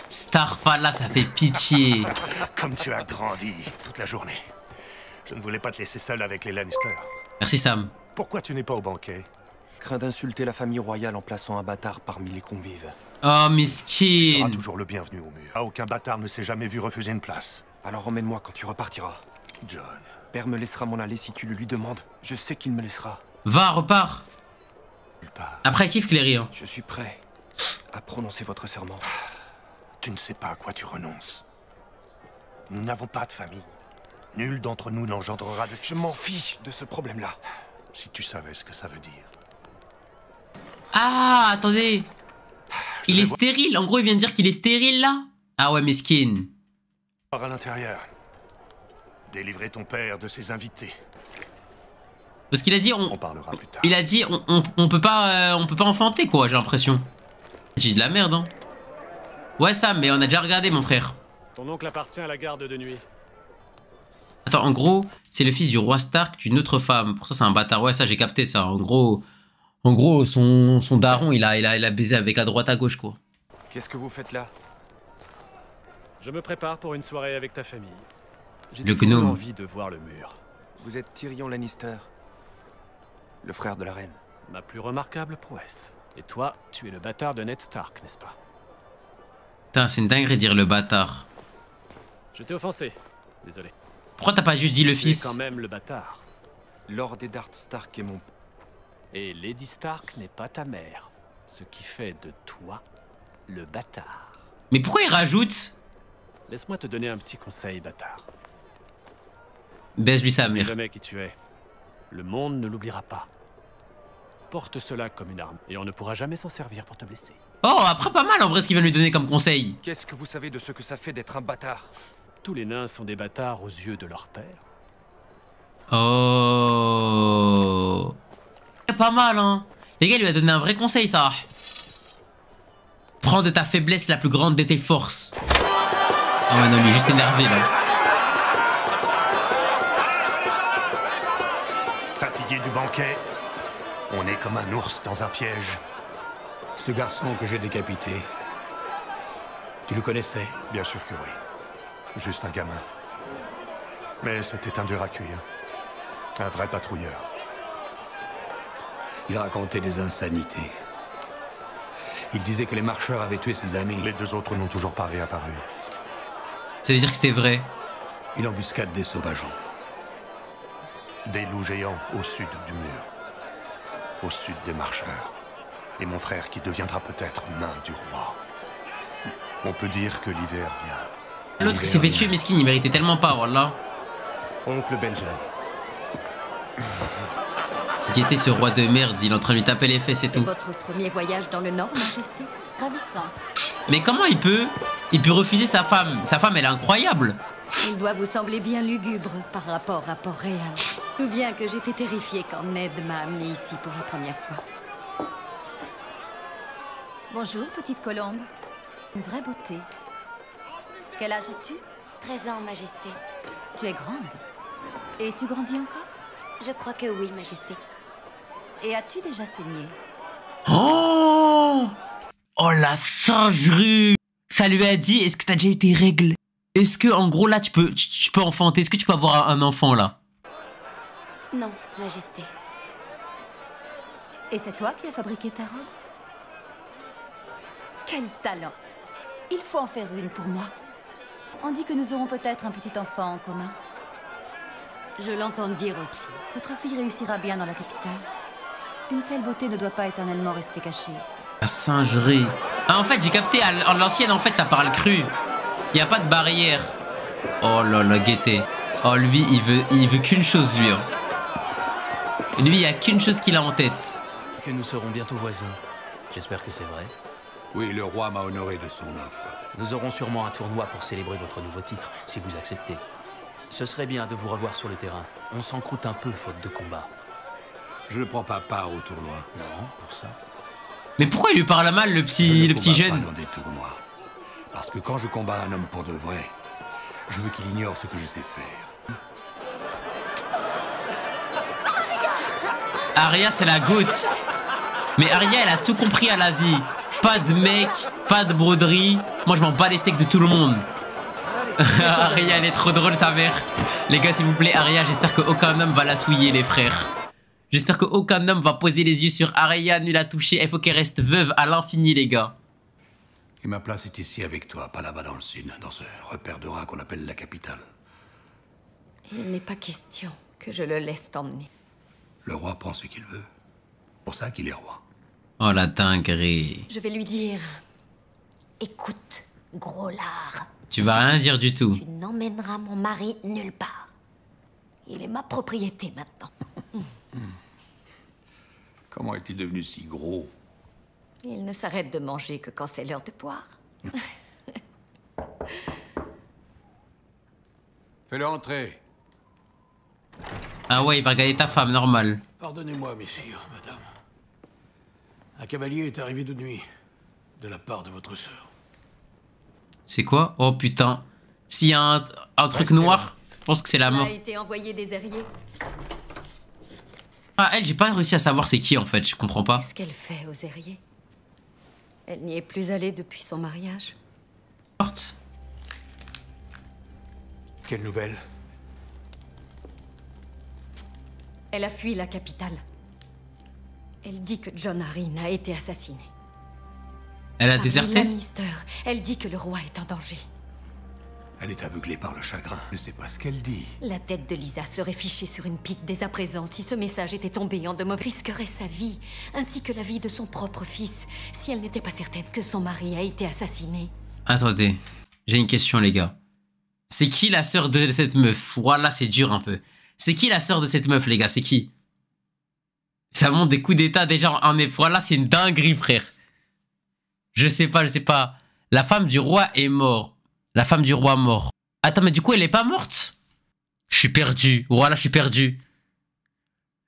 A: Starfall, ça fait pitié.
Q: Comme tu as grandi toute la journée. Je ne voulais pas te laisser seul avec les Lannister.
A: Merci Sam.
Q: Pourquoi tu n'es pas au banquet?
J: Crains d'insulter la famille royale en plaçant un bâtard parmi les convives.
A: Oh,
Q: Tu
A: miskin.
Q: seras toujours le bienvenu au mur. Aucun bâtard ne s'est jamais vu refuser une place.
C: Alors emmène-moi quand tu repartiras.
Q: John.
C: Père me laissera m'en aller si tu le lui demandes. Je sais qu'il me laissera.
A: Va, repars. Après, kiffe Cléry. Hein.
C: Je suis prêt à prononcer votre serment.
Q: Tu ne sais pas à quoi tu renonces. Nous n'avons pas de famille. Nul d'entre nous n'engendrera de fils.
C: Je m'en fiche de ce problème-là.
Q: Si tu savais ce que ça veut dire.
A: Ah, attendez. Il est stérile. En gros, il vient de dire qu'il est stérile, là. Ah ouais, miskin.
Q: À l'intérieur. Délivrer ton père de ses invités.
A: Parce qu'il a dit...
Q: On parlera plus tard.
A: Il a dit on peut pas enfanter, quoi, j'ai l'impression. J'ai de la merde, hein. Ouais, ça, mais on a déjà regardé, mon frère.
D: Ton oncle appartient à la garde de nuit.
A: Attends, en gros, c'est le fils du roi Stark d'une autre femme. Pour ça, c'est un bâtard. Ouais, ça, j'ai capté ça. En gros, son daron, il a baisé avec à droite, à gauche, quoi.
C: Qu'est-ce que vous faites là?
D: Je me prépare pour une soirée avec ta famille. J'ai
A: Le
D: toujours
A: gnome.
D: envie de voir le mur.
C: Vous êtes Tyrion Lannister, le frère de la reine.
D: Ma plus remarquable prouesse. Et toi, tu es le bâtard de Ned Stark, n'est-ce pas?
A: Putain, c'est une dinguerie de dire le bâtard.
D: Je t'ai offensé. Désolé.
A: Pourquoi t'as pas juste dit le
D: Tu es
A: fils?
D: quand même le bâtard.
C: Lord Eddard Stark est mon...
D: Et Lady Stark n'est pas ta mère. Ce qui fait de toi le bâtard.
A: Mais pourquoi il rajoute?
D: Laisse-moi te donner un petit conseil, bâtard.
A: Baise-lui sa mère.
D: Le mec qui tu es. Le monde ne l'oubliera pas. Porte cela comme une arme, et on ne pourra jamais s'en servir pour te blesser.
A: Oh, après pas mal en vrai ce qu'il vient de lui donner comme conseil.
C: Qu'est-ce que vous savez de ce que ça fait d'être un bâtard?
D: Tous les nains sont des bâtards aux yeux de leur père.
A: Oh. Pas mal, hein. Les gars, il lui a donné un vrai conseil, ça. Prends de ta faiblesse la plus grande de tes forces. Oh ouais, non, il est juste énervé, là.
Q: Fatigué du banquet, on est comme un ours dans un piège.
H: Ce garçon que j'ai décapité, tu le connaissais?
Q: Bien sûr que oui. Juste un gamin. Mais c'était un dur à cuire. Un vrai patrouilleur.
H: Il racontait des insanités. Il disait que les marcheurs avaient tué ses amis.
Q: Les deux autres n'ont toujours pas réapparu.
A: Ça veut dire que c'était vrai.
H: Il embuscade des sauvageons.
Q: Des loups géants au sud du mur. Au sud des marcheurs. Et mon frère qui deviendra peut-être main du roi. On peut dire que l'hiver vient.
A: L'autre, il s'est fait tuer, mesquine, il méritait tellement pas, voilà.
Q: Oncle Benjen.
A: Guettez ce roi de merde, il est en train de lui taper les fesses et tout.
L: Votre premier voyage dans le Nord, Majesté? Ravissant.
A: Mais comment il peut refuser sa femme? Sa femme, elle est incroyable.
L: Il doit vous sembler bien lugubre par rapport à Port-Réal. Je me souviens que j'étais terrifiée quand Ned m'a amenée ici pour la première fois. Bonjour, petite colombe. Une vraie beauté. Quel âge as-tu?
G: 13 ans, Majesté.
L: Tu es grande. Et tu grandis encore?
G: Je crois que oui, Majesté.
L: Et as-tu déjà saigné?
A: Oh! Oh la singerie! Ça lui a dit, est-ce que t'as déjà eu tes règles? Est-ce que, en gros, là, tu peux enfanter? Est-ce que tu peux avoir un enfant, là?
G: Non, Majesté.
L: Et c'est toi qui as fabriqué ta robe? Quel talent! Il faut en faire une pour moi. On dit que nous aurons peut-être un petit enfant en commun. Je l'entends dire aussi. Votre fille réussira bien dans la capitale. Une telle beauté ne doit pas éternellement rester cachée ici.
A: La singerie. Ah, en fait, j'ai capté, à l'ancienne, en fait, ça parle cru. Il n'y a pas de barrière. Oh là là, guettez. Oh, lui, il veut qu'une chose, lui. Hein. Lui, il n'y a qu'une chose qu'il a en tête.
R: Que nous serons bientôt voisins. J'espère que c'est vrai.
H: Oui, le roi m'a honoré de son offre.
R: Nous aurons sûrement un tournoi pour célébrer votre nouveau titre, si vous acceptez. Ce serait bien de vous revoir sur le terrain. On s'encroute un peu, faute de combat.
H: Je ne prends pas part au tournoi.
R: Non, pour ça.
A: Mais pourquoi il lui parle mal, le petit jeune?
H: Pas dans des tournois. Parce que quand je combats un homme pour de vrai, je veux qu'il ignore ce que je sais faire.
A: Arya, c'est la goutte. Mais Arya, elle a tout compris à la vie. Pas de mec, pas de broderie. Moi, je m'en bats les steaks de tout le monde. Arya, elle est trop drôle, sa mère. Les gars, s'il vous plaît, Arya, j'espère qu'aucun homme va la souiller, les frères. J'espère qu'aucun homme va poser les yeux sur Arya, nul à toucher. Il faut qu'elle reste veuve à l'infini, les gars.
I: Et ma place est ici avec toi, pas là-bas dans le sud, dans ce repère de rats qu'on appelle la capitale.
F: Il n'est pas question que je le laisse t'emmener.
I: Le roi prend ce qu'il veut. C'est pour ça qu'il est roi.
A: Oh la dinguerie.
F: Je vais lui dire... Écoute, gros lard.
A: Tu vas rien dire du tout.
F: Tu n'emmèneras mon mari nulle part. Il est ma propriété maintenant.
I: Comment est-il devenu si gros?
F: Il ne s'arrête de manger que quand c'est l'heure de boire.
I: Fais-le entrer.
A: Ah ouais, il va regarder ta femme, normal.
S: Pardonnez-moi, messire, madame. Un cavalier est arrivé de nuit, de la part de votre sœur.
A: C'est quoi? Oh putain. S'il y a un truc noir, je pense que c'est la mort.
F: Il a été envoyé des Airiers.
A: Ah, elle, j'ai pas réussi à savoir c'est qui en fait, je comprends pas.
F: Qu'est-ce qu'elle fait aux Airiers? Elle n'y est plus allée depuis son mariage.
A: Morte.
S: Quelle nouvelle?
F: Elle a fui la capitale. Elle dit que Jon Arryn a été assassiné.
A: Elle a
F: Par
A: déserté?
F: les Lannister. Elle dit que le roi est en danger.
I: Elle est aveuglée par le chagrin. Je ne sais pas ce qu'elle dit.
F: La tête de Lysa serait fichée sur une pique dès à présent si ce message était tombé en de mauvais. Risquerait sa vie, ainsi que la vie de son propre fils, si elle n'était pas certaine que son mari a été assassiné.
A: Attendez, j'ai une question les gars. C'est qui la sœur de cette meuf? Voilà, c'est dur un peu. C'est qui la sœur de cette meuf les gars? C'est qui? Ça monte des coups d'état déjà en époque. Là, c'est une dinguerie frère. Je sais pas. La femme du roi est morte. La femme du roi mort. Attends, mais du coup, elle est pas morte? Je suis perdu. Voilà, je suis perdu.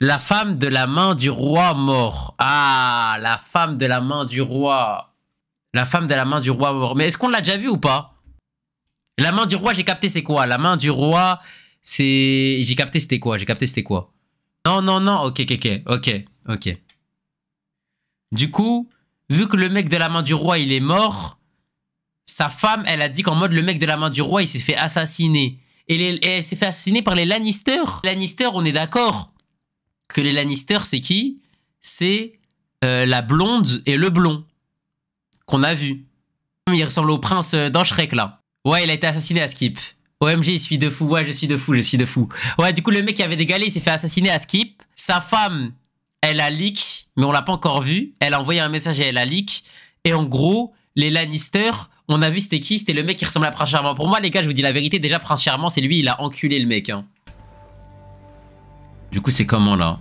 A: La femme de la main du roi mort. Ah, la femme de la main du roi. La femme de la main du roi mort. Mais est-ce qu'on l'a déjà vu ou pas? La main du roi, j'ai capté, c'est quoi? La main du roi, c'est... J'ai capté, c'était quoi? Non. Ok. Du coup, vu que le mec de la main du roi, il est mort... Sa femme, elle a dit qu'en mode le mec de la main du roi, il s'est fait assassiner. Et elle s'est fait assassiner par les Lannister. Lannister, on est d'accord que les Lannister, c'est qui? C'est la blonde et le blond qu'on a vu. Il ressemble au prince dans Shrek, là. Ouais, il a été assassiné à Skip. OMG, je suis de fou. Ouais, je suis de fou. Ouais, du coup, le mec qui avait des galets, il s'est fait assassiner à Skip. Sa femme, elle a leak, mais on l'a pas encore vu. Elle a envoyé un message et elle a leak. Et en gros, les Lannister... On a vu c'était qui? C'était le mec qui ressemble à Prince Charmant. Pour moi, les gars, je vous dis la vérité. Déjà, Prince Charmant, c'est lui, il a enculé le mec. Hein. Du coup, c'est comment, là?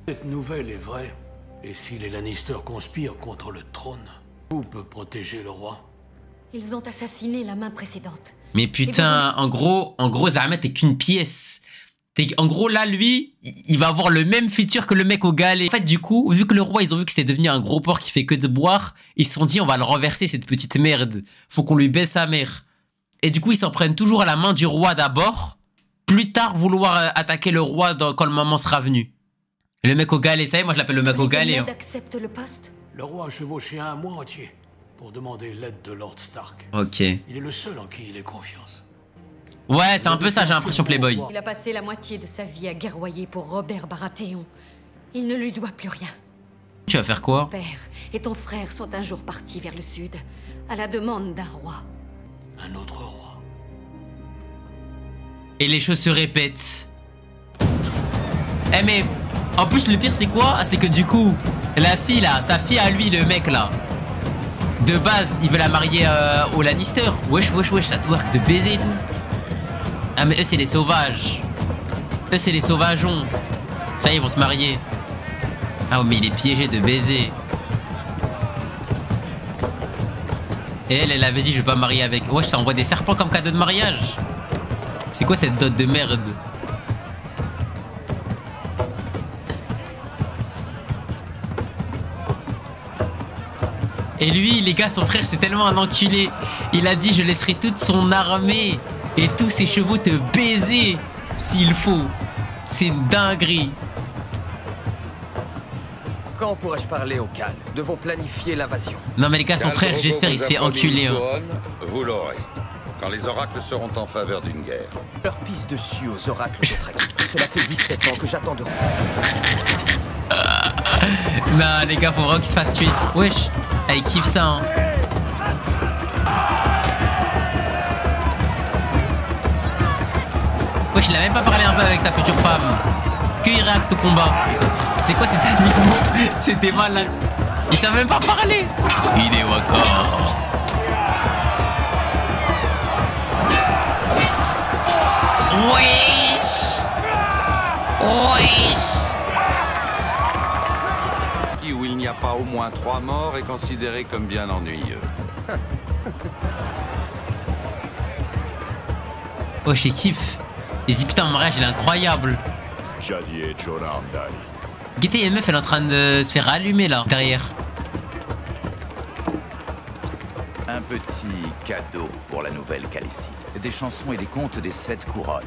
S: Cette nouvelle est vraie. Et si les Lannister conspirent contre le trône, où peut protéger le roi?
F: Ils ont assassiné la main précédente.
A: Mais putain, en gros, Zahmet, t'es qu'une pièce. En gros, là, lui, il va avoir le même futur que le mec au galet. En fait, du coup, vu que le roi, ils ont vu que c'était devenu un gros porc qui fait que de boire, ils se sont dit, on va le renverser, cette petite merde. Faut qu'on lui baisse sa mère. Et du coup, ils s'en prennent toujours à la main du roi d'abord. Plus tard, vouloir attaquer le roi quand le moment sera venu. Et le mec au galet, ça y est, moi je l'appelle le mec au galet. Hein.
F: Accepte le poste.
S: Le roi a chevauché un mois entier pour demander l'aide de Lord Stark.
A: Ok.
S: Il est le seul en qui il ait confiance.
A: Ouais, c'est un peu ça, j'ai l'impression, Playboy.
F: Il a passé la moitié de sa vie à guerroyer pour Robert Baratheon. Il ne lui doit plus rien.
A: Tu vas faire quoi?
F: Ton père et ton frère sont un jour partis vers le sud, à la demande d'un roi.
S: Un autre roi.
A: Et les choses se répètent. Eh mais, en plus le pire c'est quoi? C'est que du coup, la fille là, sa fille à lui, le mec là, de base, il veut la marier au Lannister. Wesh, ça twerk de baiser et tout. Ah mais eux c'est les sauvages. Eux c'est les sauvageons. Ça y est, ils vont se marier. Ah mais il est piégé de baiser. Et elle avait dit je vais pas me marier avec... Wesh, ça envoie des serpents comme cadeau de mariage. C'est quoi cette dot de merde? Et lui, les gars, son frère, c'est tellement un enculé. Il a dit, je laisserai toute son armée et tous ses chevaux te baiser s'il faut. C'est une dinguerie.
O: Quand pourrais-je parler au calme? Devons planifier l'invasion.
A: Non mais les gars, son frère, j'espère, il se fait enculer. Hein.
P: Vous l'aurez. Quand les oracles seront en faveur d'une guerre.
O: Leur pisse dessus aux oracles d'Othraki. Cela fait 17 ans que j'attends de...
A: Non les gars, faut vraiment qu'il se fasse tuer. Wesh, il kiffe ça hein. Wesh, il a même pas parlé un peu avec sa future femme. Que il réacte au combat. C'est quoi ces animaux? C'était malin. Il savait même pas parler. Hidewaka. Wesh. Wesh.
P: Où il n'y a pas au moins 3 morts est considéré comme bien ennuyeux.
A: Oh, j'ai kiff. Il se dit putain, mon mariage il est incroyable. Guettez, il y a une meuf, elle est en train de se faire allumer là, derrière.
T: Un petit cadeau pour la nouvelle Khaleesi. Des chansons et des contes des 7 couronnes.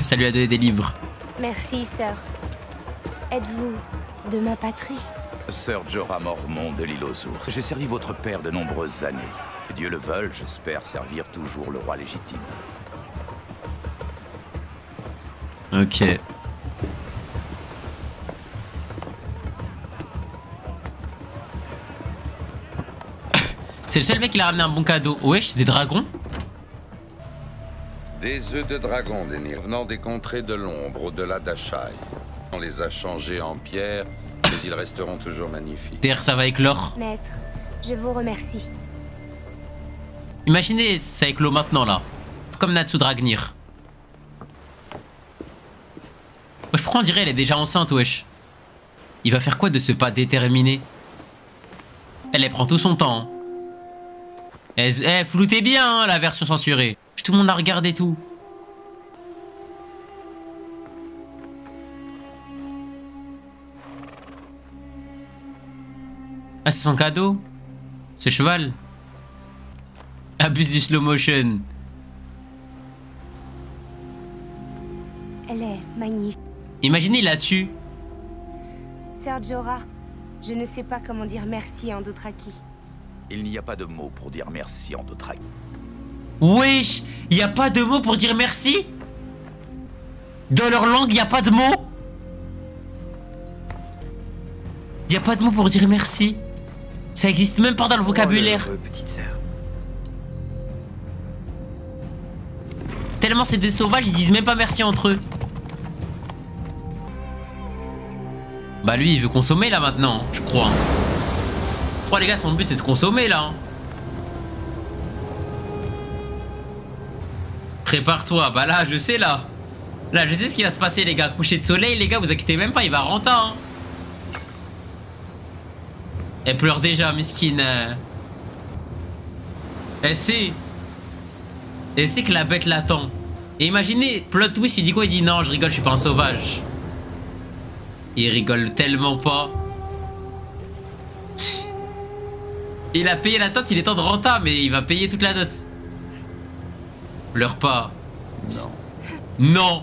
A: Ça lui a donné des livres.
K: Merci, sœur. Êtes-vous de ma patrie?
T: Sœur Jorah Mormont de l'île aux ours. J'ai servi votre père de nombreuses années. Que Dieu le veuille, j'espère servir toujours le roi légitime.
A: Ok. C'est le seul mec qui a ramené un bon cadeau. Wesh, des dragons?
P: Des œufs de dragon, Denir, venant des contrées de l'ombre, au-delà d'Ashai. On les a changés en pierre, mais ils resteront toujours magnifiques.
A: D'ailleurs, ça va éclore.
K: Maître, je vous remercie.
A: Imaginez, ça éclot maintenant là. Comme Natsu Dragnir. Wesh, pourquoi on dirait elle est déjà enceinte, wesh? Il va faire quoi de ce pas déterminé? Elle prend tout son temps. Floutez bien hein, la version censurée. Tout le monde a regardé tout. Ah, c'est son cadeau? Ce cheval? Abuse du slow motion.
K: Elle est magnifique.
A: Imaginez, il la tue.
K: Sœur Jorah, je ne sais pas comment dire merci en Dothraki.
T: Il n'y a pas de mots pour dire merci en Dothraki.
A: Wesh, y a pas de mots pour dire merci? Dans leur langue, y a pas de mots? Y a pas de mots pour dire merci? Ça existe même pas dans le vocabulaire.
O: Petite sœur.
A: Tellement c'est des sauvages, ils disent même pas merci entre eux. Bah lui, il veut consommer là maintenant, je crois. Je crois les gars, son but c'est de consommer là. Prépare-toi, bah là je sais là. Là je sais ce qui va se passer les gars. Coucher de soleil les gars, vous inquiétez même pas, il va rentrer hein. Elle pleure déjà, miskine. Elle sait que la bête l'attend. Et imaginez, plot twist, il dit quoi? Il dit non, je rigole, je suis pas un sauvage. Il rigole tellement pas. Il a payé la dot, il est temps de rentrer, mais il va payer toute la dot. Pleure pas.
K: Non.
A: Non.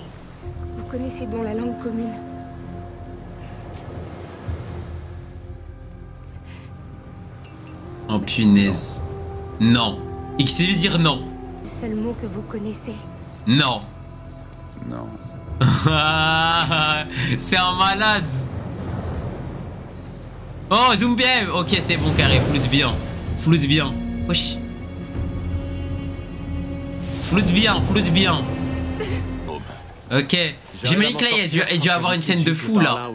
K: Vous connaissez donc la langue commune?
A: Oh punaise. Non. Il sait juste dire non.
K: Le seul mot que vous connaissez?
A: Non.
T: Non.
A: C'est un malade. Oh, zoom bien. Ok, c'est bon, carré. Floute bien. Floute bien. Wesh. Floute bien, floute bien. Ok. J'imagine que là, il a dû avoir une scène de fou, là.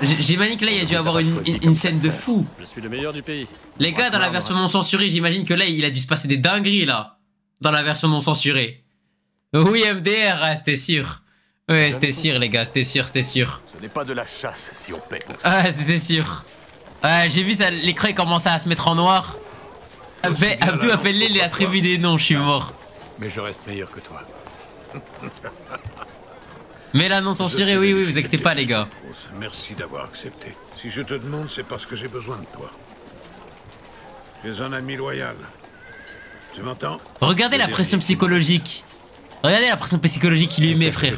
A: J'imagine que là, il a dû avoir une scène de fou.
D: Je suis le meilleur du pays.
A: Les gars, dans la version non censurée, j'imagine que là, il a dû se passer des dingueries, là. Dans la version non censurée. Oui, MDR, ah, c'était sûr. Ouais, c'était sûr, les gars, c'était sûr, c'était sûr.
H: Ce n'est pas de la chasse si on paie.
A: Ah, c'était sûr. J'ai vu ça, l'écran commençait à se mettre en noir. Abdou, appelle-les les attributs des noms, je suis mort.
I: Mais je reste meilleur que toi.
A: Mais là, non censuré, oui, oui, vous inquiétez pas, les gars.
I: Merci d'avoir accepté. Si je te demande, c'est parce que j'ai besoin de toi. Tu es un ami loyal. Tu m'entends?
A: Regardez la pression psychologique. Regardez la pression psychologique qu'il lui met, frère.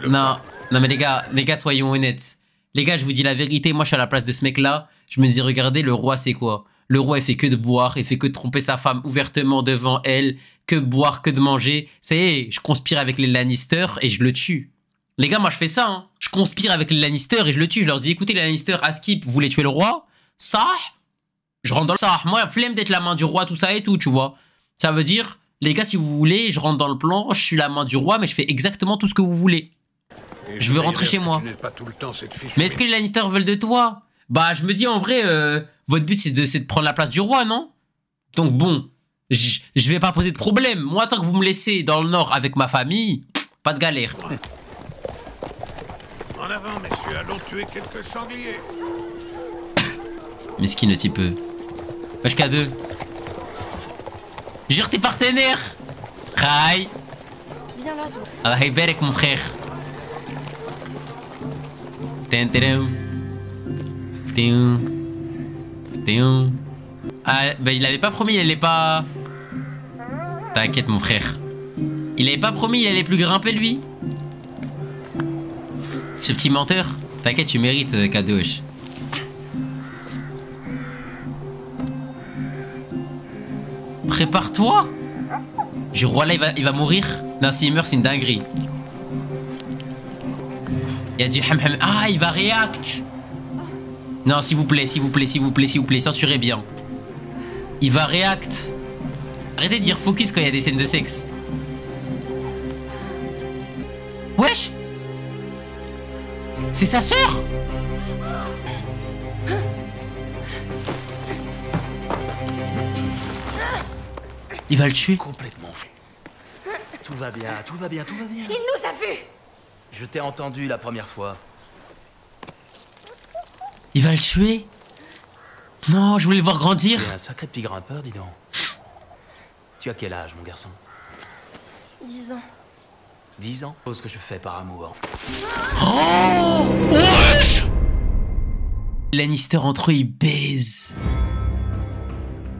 A: Non, non, mais les gars, soyons honnêtes. Les gars, je vous dis la vérité, moi je suis à la place de ce mec-là. Je me dis, regardez, le roi, c'est quoi? Le roi, il fait que de boire, il fait que de tromper sa femme ouvertement devant elle, que boire, que de manger. Ça y est, je conspire avec les Lannister et je le tue. Les gars, moi je fais ça, hein. Je conspire avec les Lannister et je le tue. Je leur dis, écoutez les Lannister, à Skip, vous voulez tuer le roi? Ça, je rentre dans le ça. Moi, flemme d'être la main du roi, tout ça et tout, tu vois. Ça veut dire, Les gars, si vous voulez, je rentre dans le plan, je suis la main du roi, mais je fais exactement tout ce que vous voulez. Je veux rentrer chez moi. Mais est-ce que les Lannister veulent de toi? Bah, je me dis en vrai, votre but c'est de prendre la place du roi, non? Donc bon, je vais pas poser de problème. Moi, tant que vous me laissez dans le nord avec ma famille, pas de galère.
I: En avant, messieurs, allons tuer quelques sangliers.
A: Mesquine le type. Wesh K2. Jure tes partenaires. Rai.
K: Viens là, toi.
A: Allah avec mon frère. Ah, bah il avait pas promis, il allait pas... T'inquiète mon frère. Il avait pas promis, il allait plus grimper lui. Ce petit menteur. T'inquiète, tu mérites K2. Prépare-toi. Du roi là il va mourir. Non, s'il meurt c'est une dinguerie. Il y a du ham-ham. Ah, il va react. Non, s'il vous plaît, s'il vous plaît, s'il vous plaît, s'il vous plaît, censurez bien. Il va react. Arrêtez de dire focus quand il y a des scènes de sexe. Wesh. C'est sa sœur. Il va le tuer.
R: Complètement fou. Tout va bien, tout va bien, tout va bien.
G: Il nous a vus.
R: Je t'ai entendu la première fois.
A: Il va le tuer. Non, je voulais le voir grandir.
R: T'es un sacré petit grimpeur, dis donc. Tu as quel âge, mon garçon?
K: 10 ans.
R: 10 ans? Chose que je fais par amour.
A: Oh, wesh. Lannister entre eux, ils baisent.